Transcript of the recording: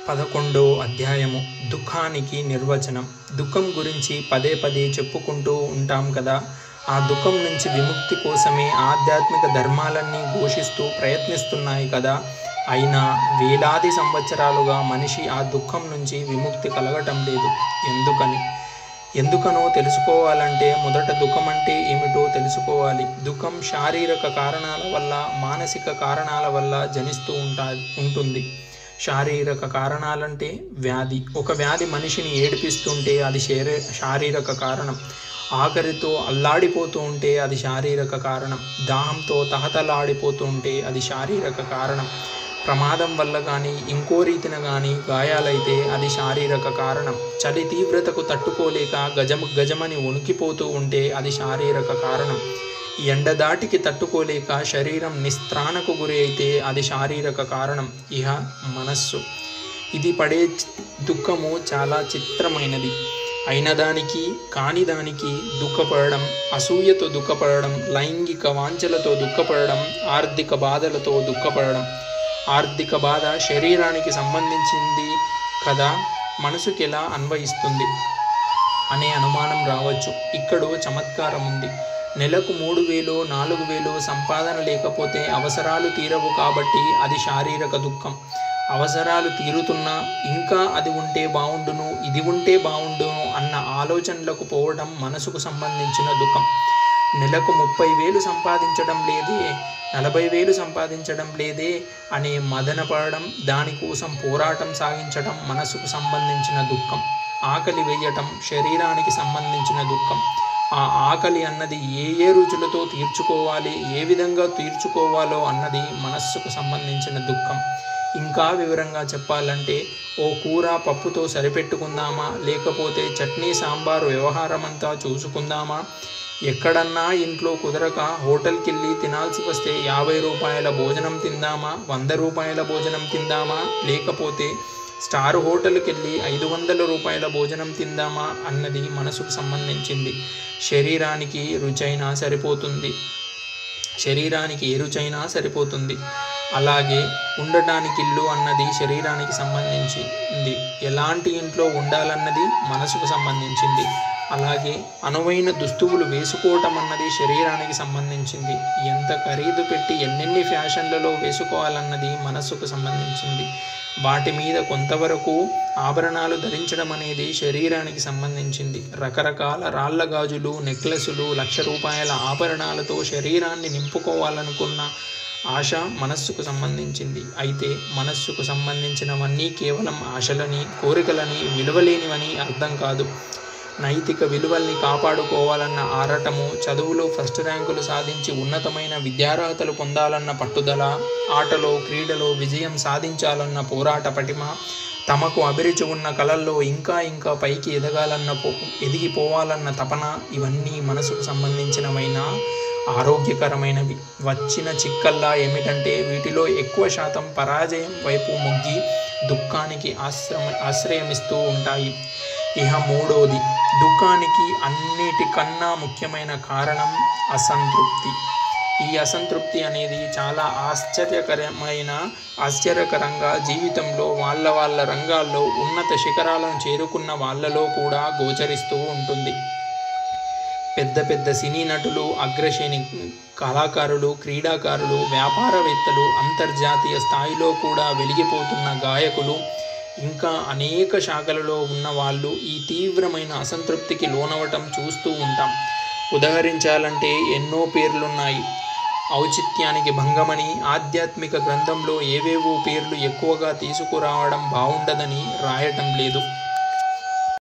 11వ అధ్యాయము దుఃఖానికి నిర్వచనం. దుఃఖం గురించి పదే పదే చెప్పుకుంటూ ఉంటాం కదా. ఆ దుఃఖం నుంచి విముక్తి కోసమే ఆధ్యాత్మిక ధర్మాలన్నీ ఘోషిస్తూ ప్రయత్నిస్తున్నాయి కదా. అయినా వేలాది సంవత్సరాలుగా మనిషి ఆ దుఃఖం నుంచి విముక్తి కలగటం లేదు. ఎందుకనో తెలుసుకోవాలంటే మొదట దుఃఖం అంటే ఏమిటో తెలుసుకోవాలి. దుఃఖం శారీరక కారణాల వల్ల, మానసిక కారణాల వల్ల జనిస్తూ ఉంటుంది. శారీరక కారణాలంటే వ్యాధి. ఒక వ్యాధి మనిషిని ఏడిపిస్తుంటే అది శారీరక కారణం. ఆకలితో అల్లాడిపోతూ ఉంటే అది శారీరక కారణం. దాహంతో తహతలాడిపోతూ ఉంటే అది శారీరక కారణం. ప్రమాదం వల్ల కానీ ఇంకో రీతిన కానీ గాయాలైతే అది శారీరక కారణం. చలి తీవ్రతకు తట్టుకోలేక గజమని వణికిపోతూ ఉంటే అది శారీరక కారణం. ఎండదాటికి తట్టుకోలేక శరీరం నిస్త్రాణకు గురి అయితే అది శారీరక కారణం. ఇహ మనస్సు. ఇది పడే దుఃఖము చాలా చిత్రమైనది. అయినదానికి కానిదానికి దుఃఖపడడం, అసూయతో దుఃఖపడడం, లైంగిక వాంఛలతో దుఃఖపడడం, ఆర్థిక బాధలతో దుఃఖపడడం. ఆర్థిక బాధ శరీరానికి సంబంధించింది కదా, మనసుకి ఎలా అన్వయిస్తుంది అనే అనుమానం రావచ్చు. ఇక్కడో చమత్కారం ఉంది. నెలకు 3,000 4,000 సంపాదన లేకపోతే అవసరాలు తీరవు కాబట్టి అది శారీరక దుఃఖం. అవసరాలు తీరుతున్నా ఇంకా అది ఉంటే బాగుండును, ఇది ఉంటే బాగుండును అన్న ఆలోచనలకు పోవడం మనసుకు సంబంధించిన దుఃఖం. నెలకు 30,000 సంపాదించడం లేదే, 40,000 సంపాదించడం లేదే అనే మదన పడడం, దానికోసం పోరాటం సాగించడం మనసుకు సంబంధించిన దుఃఖం. ఆకలి వేయటం శరీరానికి సంబంధించిన దుఃఖం. ఆ ఆకలి అన్నది ఏ రుచులతో తీర్చుకోవాలి, ఏ విధంగా తీర్చుకోవాలో అన్నది మనస్సుకు సంబంధించిన దుఃఖం. ఇంకా వివరంగా చెప్పాలంటే ఓ కూర పప్పుతో సరిపెట్టుకుందామా, లేకపోతే చట్నీ సాంబారు వ్యవహారం అంతా చూసుకుందామా, ఎక్కడన్నా ఇంట్లో కుదరక హోటల్కి వెళ్ళి తినాల్సి వస్తే 50 రూపాయల భోజనం తిందామా, 100 రూపాయల భోజనం తిందామా, లేకపోతే స్టార్ హోటల్కి వెళ్ళి 500 రూపాయల భోజనం తిందామా అన్నది మనసుకు సంబంధించింది. శరీరానికి రుచైనా సరిపోతుంది, శరీరానికి ఏ రుచైనా సరిపోతుంది. అలాగే ఉండటానికి ఇల్లు అన్నది శరీరానికి సంబంధించింది, ఎలాంటి ఇంట్లో ఉండాలన్నది మనసుకు సంబంధించింది. అలాగే అనువైన దుస్తువులు వేసుకోవటం అన్నది శరీరానికి సంబంధించింది. ఎంత ఖరీదు పెట్టి ఎన్నెన్ని ఫ్యాషన్లలో వేసుకోవాలన్నది మనస్సుకు సంబంధించింది. వాటి మీద కొంతవరకు ఆభరణాలు ధరించడం అనేది శరీరానికి సంబంధించింది. రకరకాల రాళ్ల గాజులు, నెక్లెసులు, 1,00,000 రూపాయల ఆభరణాలతో శరీరాన్ని నింపుకోవాలనుకున్న ఆశ మనస్సుకు సంబంధించింది. అయితే మనస్సుకు సంబంధించినవన్నీ కేవలం ఆశలని, కోరికలని, విలువలేనివని అర్థం కాదు. నైతిక విలువల్ని కాపాడుకోవాలన్న ఆరాటము, చదువులో ఫస్ట్ ర్యాంకులు సాధించి ఉన్నతమైన విద్యార్హతలు పొందాలన్న పట్టుదల, ఆటలో క్రీడలో విజయం సాధించాలన్న పోరాట పటిమ, తమకు అభిరుచి ఉన్న కళల్లో ఇంకా పైకి ఎదిగిపోవాలన్న తపన, ఇవన్నీ మనసుకు సంబంధించినవైన ఆరోగ్యకరమైనవి. వచ్చిన చిక్కల్లా ఏమిటంటే వీటిలో ఎక్కువ శాతం పరాజయం వైపు మొగ్గి దుఃఖానికి ఆశ్రయమిస్తూ ఉంటాయి. ఇహ మూడోది, దుఃఖానికి అన్నిటికన్నా ముఖ్యమైన కారణం అసంతృప్తి. ఈ అసంతృప్తి అనేది చాలా ఆశ్చర్యకరంగా జీవితంలో వాళ్ళ రంగాల్లో ఉన్నత శిఖరాలను చేరుకున్న వాళ్ళలో కూడా గోచరిస్తూ ఉంటుంది. పెద్ద సినీ నటులు, అగ్రశ్రేణి కళాకారులు, క్రీడాకారులు, వ్యాపారవేత్తలు, అంతర్జాతీయ స్థాయిలో కూడా వెలిగిపోతున్న గాయకులు, ఇంకా అనేక శాఖలలో ఉన్న వాళ్ళు ఈ తీవ్రమైన అసంతృప్తికి లోనవటం చూస్తూ ఉంటాం. ఉదహరించాలంటే ఎన్నో పేర్లున్నాయి. ఔచిత్యానికి భంగమని ఆధ్యాత్మిక గ్రంథంలో ఏవేవో పేర్లు ఎక్కువగా తీసుకురావడం బాగుండదని రాయటం లేదు.